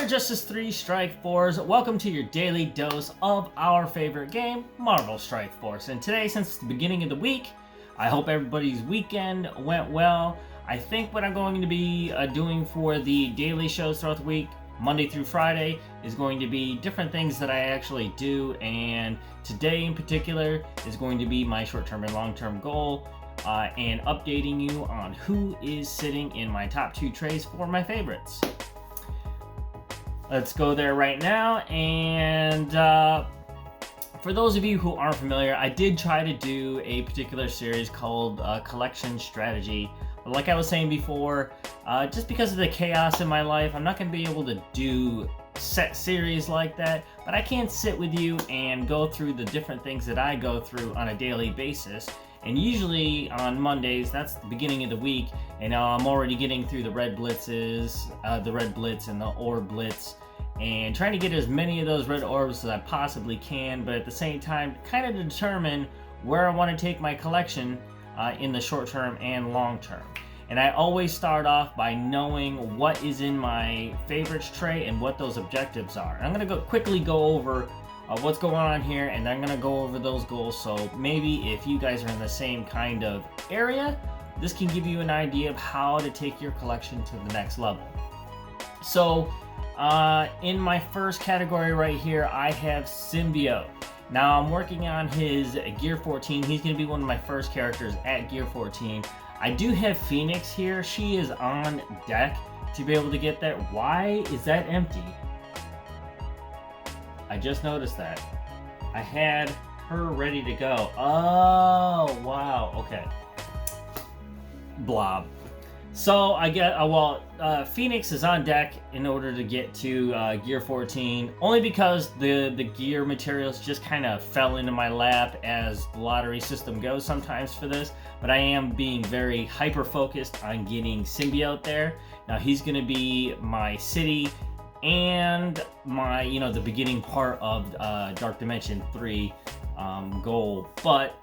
There, Justice 3 Strike Force. Welcome to your daily dose of our favorite game, Marvel Strike Force. And today, since it's the beginning of the week, I hope everybody's weekend went well. I think what I'm going to be doing for the daily shows throughout the week, Monday through Friday, is going to be different things that I actually do. And today in particular is going to be my short-term and long-term goal, and updating you on who is sitting in my top 2 trays for my favorites. Let's go there right now. And for those of you who aren't familiar, I did try to do a particular series called Collection Strategy. But like I was saying before, just because of the chaos in my life, I'm not going to be able to do set series like that. But I can sit with you and go through the different things that I go through on a daily basis. And usually on Mondays, that's the beginning of the week, and I'm already getting through the Red Blitzes, the Red Blitz and the Orb Blitz, and trying to get as many of those red orbs as I possibly can, but at the same time, kind of determine where I want to take my collection in the short term and long term. And I always start off by knowing what is in my favorites tray and what those objectives are. I'm going to quickly go over what's going on here, and I'm gonna go over those goals, so maybe if you guys are in the same kind of area, this can give you an idea of how to take your collection to the next level. So in my first category right here, I have Symbiote. Now I'm working on his Gear 14. He's gonna be one of my first characters at Gear 14. I do have Phoenix here. She is on deck to be able to get that. Why is that empty? I just noticed that. I had her ready to go. Oh, wow. Okay. Blob. So I get, Phoenix is on deck in order to get to Gear 14, only because the gear materials just kind of fell into my lap as the lottery system goes sometimes for this, but I am being very hyper-focused on getting Symbiote there. Now he's going to be my city and my, the beginning part of Dark Dimension 3 goal, but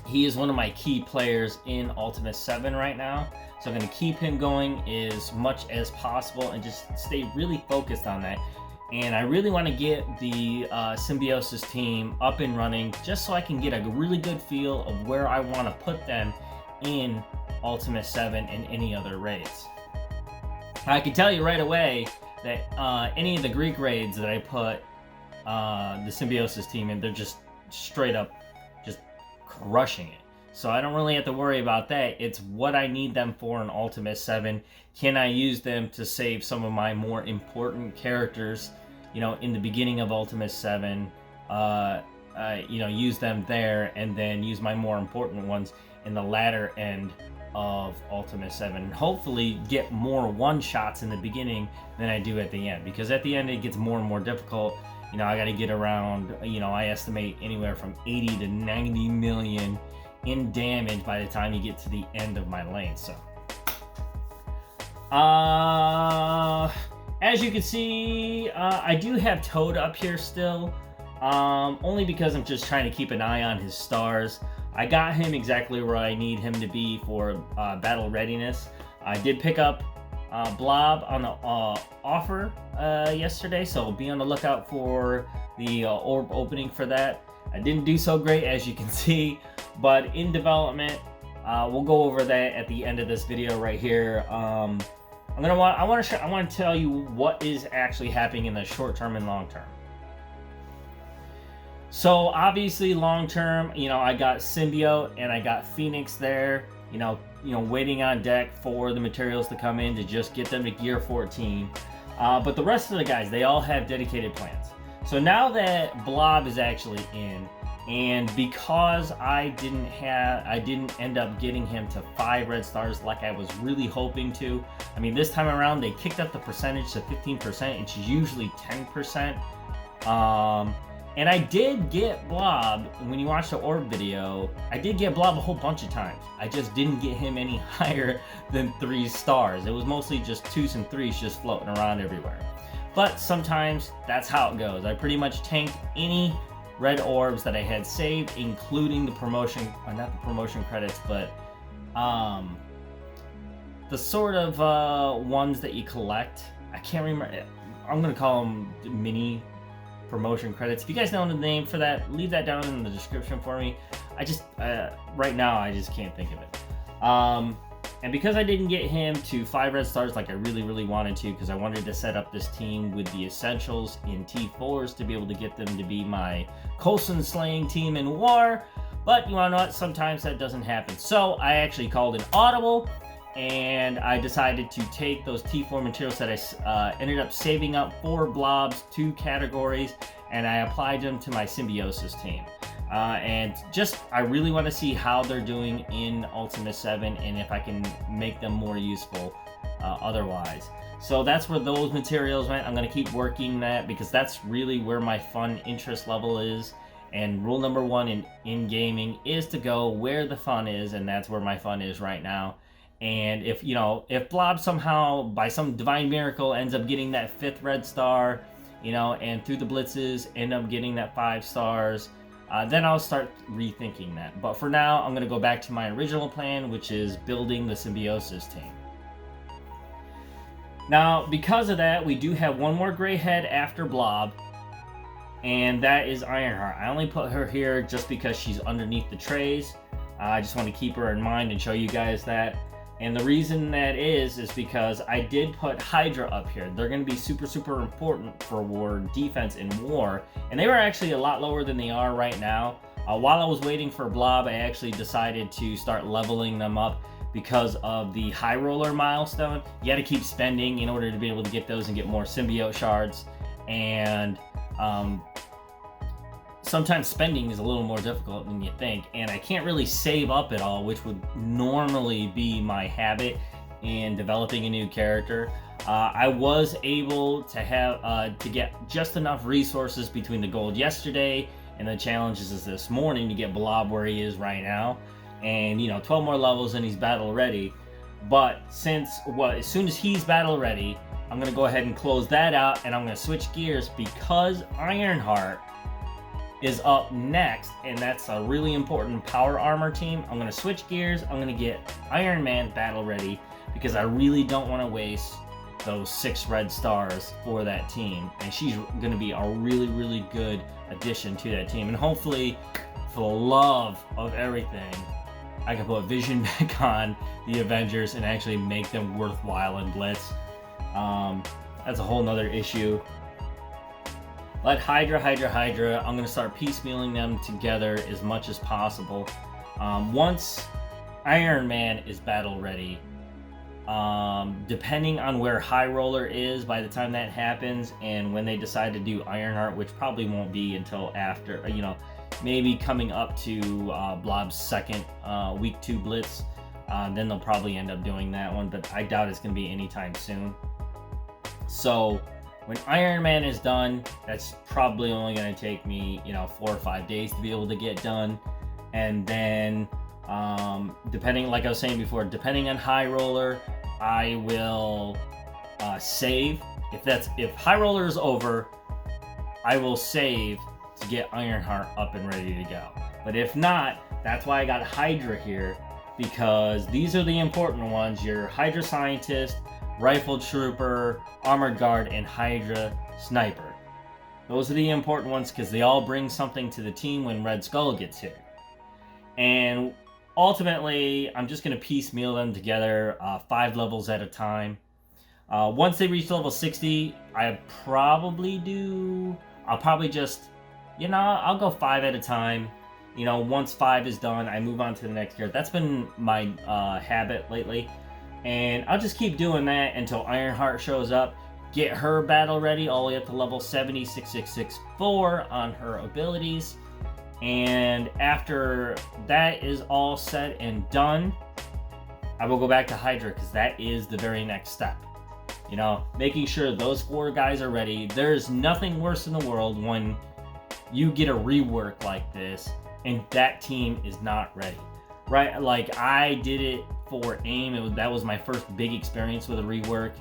he is one of my key players in Ultimate 7 right now, so I'm going to keep him going as much as possible and just stay really focused on that. And I really want to get the Symbiosis team up and running just so I can get a really good feel of where I want to put them in Ultimate 7 and any other raids. I can tell you right away that any of the Greek raids that I put the Symbiosis team in, they're just straight up just crushing it. So I don't really have to worry about that. It's what I need them for in Ultimate 7. Can I use them to save some of my more important characters, in the beginning of Ultimate 7, use them there, and then use my more important ones in the latter end of Ultimate 7, and hopefully get more one-shots in the beginning than I do at the end, because at the end it gets more and more difficult. I got to get around, I estimate anywhere from 80 to 90 million in damage by the time you get to the end of my lane. So as you can see, I do have Toad up here still, only because I'm just trying to keep an eye on his stars. I got him exactly where I need him to be for battle readiness. I did pick up Blob on the offer yesterday, so be on the lookout for the orb opening for that. I didn't do so great, as you can see, but in development, we'll go over that at the end of this video right here. I want to tell you what is actually happening in the short term and long term. So obviously long term, I got Symbiote and I got Phoenix there, waiting on deck for the materials to come in to just get them to Gear 14. But the rest of the guys, they all have dedicated plans. So now that Blob is actually in, and because I didn't end up getting him to 5 red stars like I was really hoping to. I mean, this time around they kicked up the percentage to 15%. It's usually 10%. And I did get Blob, when you watch the orb video, I did get Blob a whole bunch of times. I just didn't get him any higher than 3 stars. It was mostly just 2s and 3s just floating around everywhere. But sometimes that's how it goes. I pretty much tanked any red orbs that I had saved, including the promotion, not the promotion credits, but the sort of ones that you collect. I can't remember. I'm gonna call them mini promotion credits. If you guys know the name for that, leave that down in the description for me. I just right now I just can't think of it. And because I didn't get him to 5 red stars like I really wanted to, because I wanted to set up this team with the essentials in T4s to be able to get them to be my Coulson slaying team in war. But you wanna know what? Sometimes that doesn't happen. So I actually called an audible, and I decided to take those T4 materials that I ended up saving up for blobs, 2 categories, and I applied them to my symbiosis team. And just, I really want to see how they're doing in Ultimate 7 and if I can make them more useful otherwise. So that's where those materials went. I'm going to keep working that because that's really where my fun interest level is. And rule number 1 in gaming is to go where the fun is, and that's where my fun is right now. And if, you know, if Blob somehow, by some divine miracle, ends up getting that 5th red star, you know, and through the blitzes end up getting that 5 stars, then I'll start rethinking that. But for now, I'm going to go back to my original plan, which is building the symbiosis team. Now, because of that, we do have one more gray head after Blob, and that is Ironheart. I only put her here just because she's underneath the trays. I just want to keep her in mind and show you guys that. And the reason that is because I did put Hydra up here. They're going to be super important for war defense in war. And they were actually a lot lower than they are right now. While I was waiting for Blob, I actually decided to start leveling them up because of the High Roller milestone. You got to keep spending in order to be able to get those and get more symbiote shards. And sometimes spending is a little more difficult than you think, and I can't really save up at all, which would normally be my habit in developing a new character. I was able to have to get just enough resources between the gold yesterday and the challenges this morning to get Blob where he is right now, and you know, 12 more levels and he's battle ready. But as soon as he's battle ready, I'm gonna go ahead and close that out, and I'm gonna switch gears because Ironheart is up next, and that's a really important power armor team. I'm going to switch gears. I'm going to get Iron Man battle ready because I really don't want to waste those 6 red stars for that team, and she's going to be a really good addition to that team. And hopefully, for the love of everything, I can put Vision back on the Avengers and actually make them worthwhile in Blitz. That's a whole nother issue. Let Hydra. I'm going to start piecemealing them together as much as possible. Once Iron Man is battle ready, depending on where High Roller is by the time that happens, and when they decide to do Ironheart, which probably won't be until after, you know, maybe coming up to Blob's 2nd week 2 blitz, then they'll probably end up doing that one, but I doubt it's going to be anytime soon. So when Iron Man is done, that's probably only going to take me, you know, 4 or 5 days to be able to get done. And then, depending, like I was saying before, depending on High Roller, I will save. If High Roller is over, I will save to get Ironheart up and ready to go. But if not, that's why I got Hydra here, because these are the important ones. Your Hydra Scientist, Rifle Trooper, Armored Guard, and Hydra Sniper. Those are the important ones because they all bring something to the team when Red Skull gets here. And ultimately, I'm just going to piecemeal them together 5 levels at a time. Once they reach level 60, I'll probably just, you know, I'll go 5 at a time. You know, once 5 is done, I move on to the next character. That's been my habit lately. And I'll just keep doing that until Ironheart shows up, get her battle ready all the way up to level 70, 6664 on her abilities. And after that is all said and done, I will go back to Hydra because that is the very next step. You know, making sure those 4 guys are ready. There's nothing worse in the world when you get a rework like this and that team is not ready. Right? Like, I did it for AIM. That was my first big experience with a rework.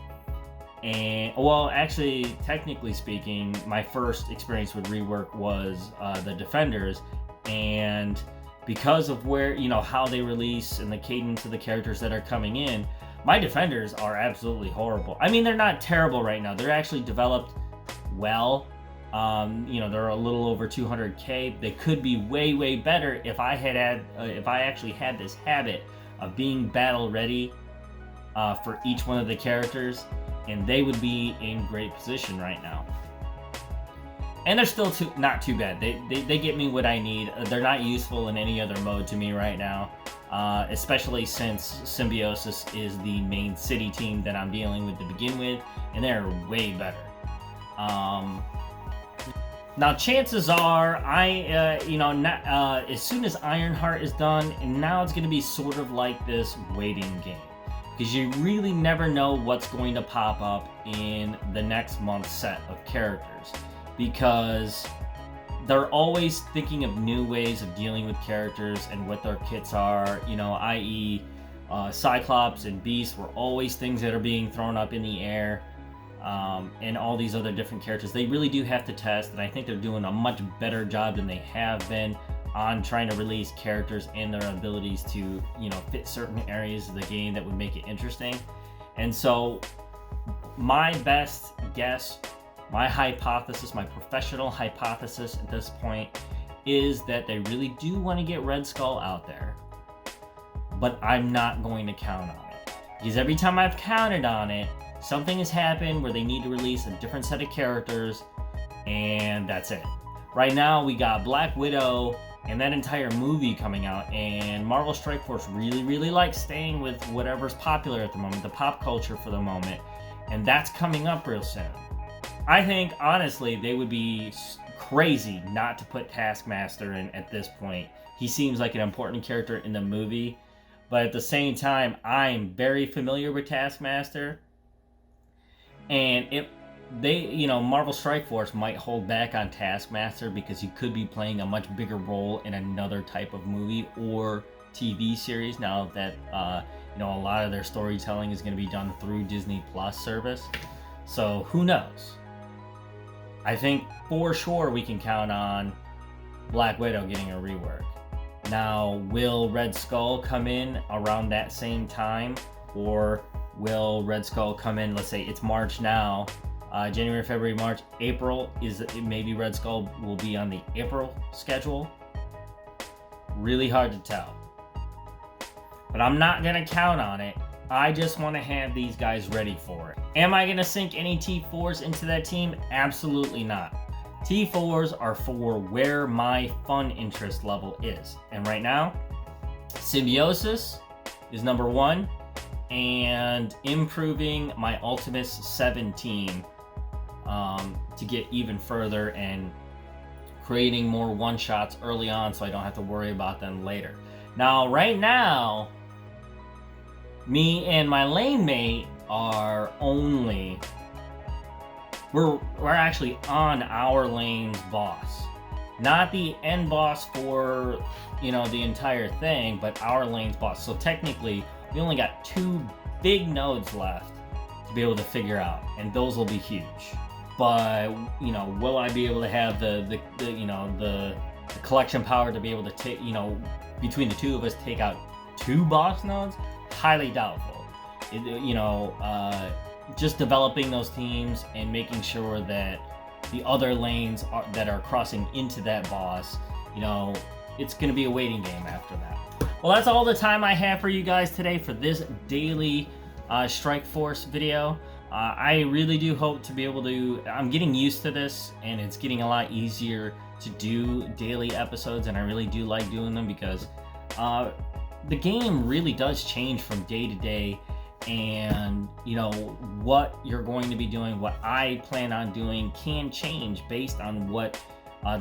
And, well, actually, technically speaking, my first experience with rework was the Defenders. And because of where, you know, how they release and the cadence of the characters that are coming in, My defenders are absolutely horrible. I mean, they're not terrible right now. They're actually developed well. They're a little over 200k. They could be way better if I actually had this habit of being battle ready for each one of the characters, and they would be in great position right now. And they're still not too bad. They get me what I need. They're not useful in any other mode to me right now, especially since Symbiosis is the main city team that I'm dealing with to begin with, and they're way better. Now, chances are, as soon as Ironheart is done, and now it's going to be sort of like this waiting game. Because you really never know what's going to pop up in the next month's set of characters. Because they're always thinking of new ways of dealing with characters and what their kits are, i.e. Cyclops and Beast were always things that are being thrown up in the air. And all these other different characters. They really do have to test, and I think they're doing a much better job than they have been on trying to release characters and their abilities to, fit certain areas of the game that would make it interesting. And so my best guess, my hypothesis, my professional hypothesis at this point is that they really do want to get Red Skull out there, but I'm not going to count on it. Because every time I've counted on it, something has happened where they need to release a different set of characters, and that's it. Right now, we got Black Widow and that entire movie coming out, and Marvel Strike Force really likes staying with whatever's popular at the moment, the pop culture for the moment, and that's coming up real soon. I think, honestly, they would be crazy not to put Taskmaster in at this point. He seems like an important character in the movie, but at the same time, I'm very familiar with Taskmaster. And Marvel Strike Force might hold back on Taskmaster because he could be playing a much bigger role in another type of movie or TV series now that, a lot of their storytelling is going to be done through Disney Plus service. So who knows? I think for sure we can count on Black Widow getting a rework. Now, will Red Skull come in around that same time, or will Red Skull come in, let's say it's March now, January, February, March, April, maybe Red Skull will be on the April schedule? Really hard to tell. But I'm not going to count on it. I just want to have these guys ready for it. Am I going to sink any T4s into that team? Absolutely not. T4s are for where my fun interest level is. And right now, Symbiosis is number one, and improving my Ultimus 7 team to get even further and creating more one-shots early on so I don't have to worry about them later. Now, right now, me and my lane mate are we're actually on our lane's boss. Not the end boss for, the entire thing, but our lane's boss. So technically, we only got 2 big nodes left to be able to figure out, and those will be huge. But, will I be able to have the collection power to be able to take, between the two of us, take out 2 boss nodes? Highly doubtful. Just developing those teams and making sure that the other lanes that are crossing into that boss, it's going to be a waiting game after that. Well, that's all the time I have for you guys today for this daily Strike Force video. I really do hope to be able to, I'm getting used to this, and it's getting a lot easier to do daily episodes, and I really do like doing them because the game really does change from day to day, and what you're going to be doing, what I plan on doing can change based on what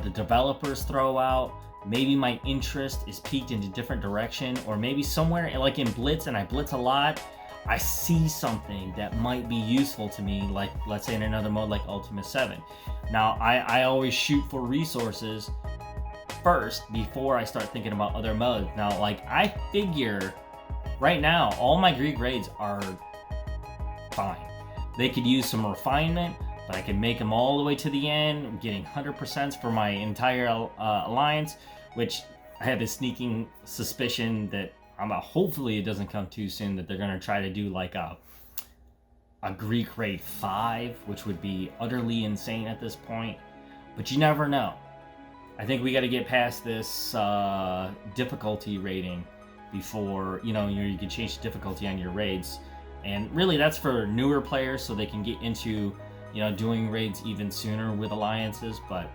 the developers throw out. Maybe my interest is peaked into a different direction, or maybe somewhere like in Blitz, and I blitz a lot, I see something that might be useful to me, like let's say in another mode like Ultimate 7. Now I always shoot for resources first before I start thinking about other modes. Now, like, I figure right now all my Greek raids are fine. They could use some refinement, but I can make them all the way to the end, getting 100% for my entire alliance, which I have a sneaking suspicion that hopefully it doesn't come too soon, that they're going to try to do like a Greek raid 5, which would be utterly insane at this point. But you never know. I think we got to get past this difficulty rating before, you can change the difficulty on your raids. And really that's for newer players so they can get into, doing raids even sooner with alliances. But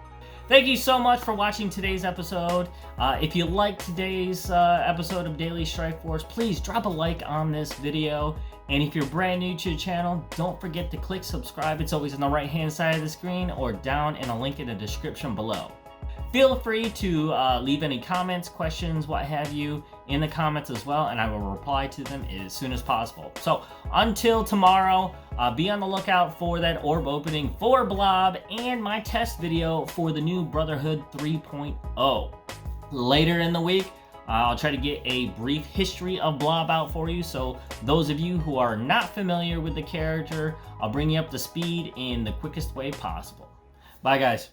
thank you so much for watching today's episode. If you liked today's episode of Daily Strike Force, please drop a like on this video. And if you're brand new to the channel, don't forget to click subscribe. It's always on the right-hand side of the screen or down in a link in the description below. Feel free to leave any comments, questions, what have you, in the comments as well, and I will reply to them as soon as possible. So until tomorrow, be on the lookout for that orb opening for Blob and my test video for the new Brotherhood 3.0. Later in the week, I'll try to get a brief history of Blob out for you, so those of you who are not familiar with the character, I'll bring you up to speed in the quickest way possible. Bye, guys.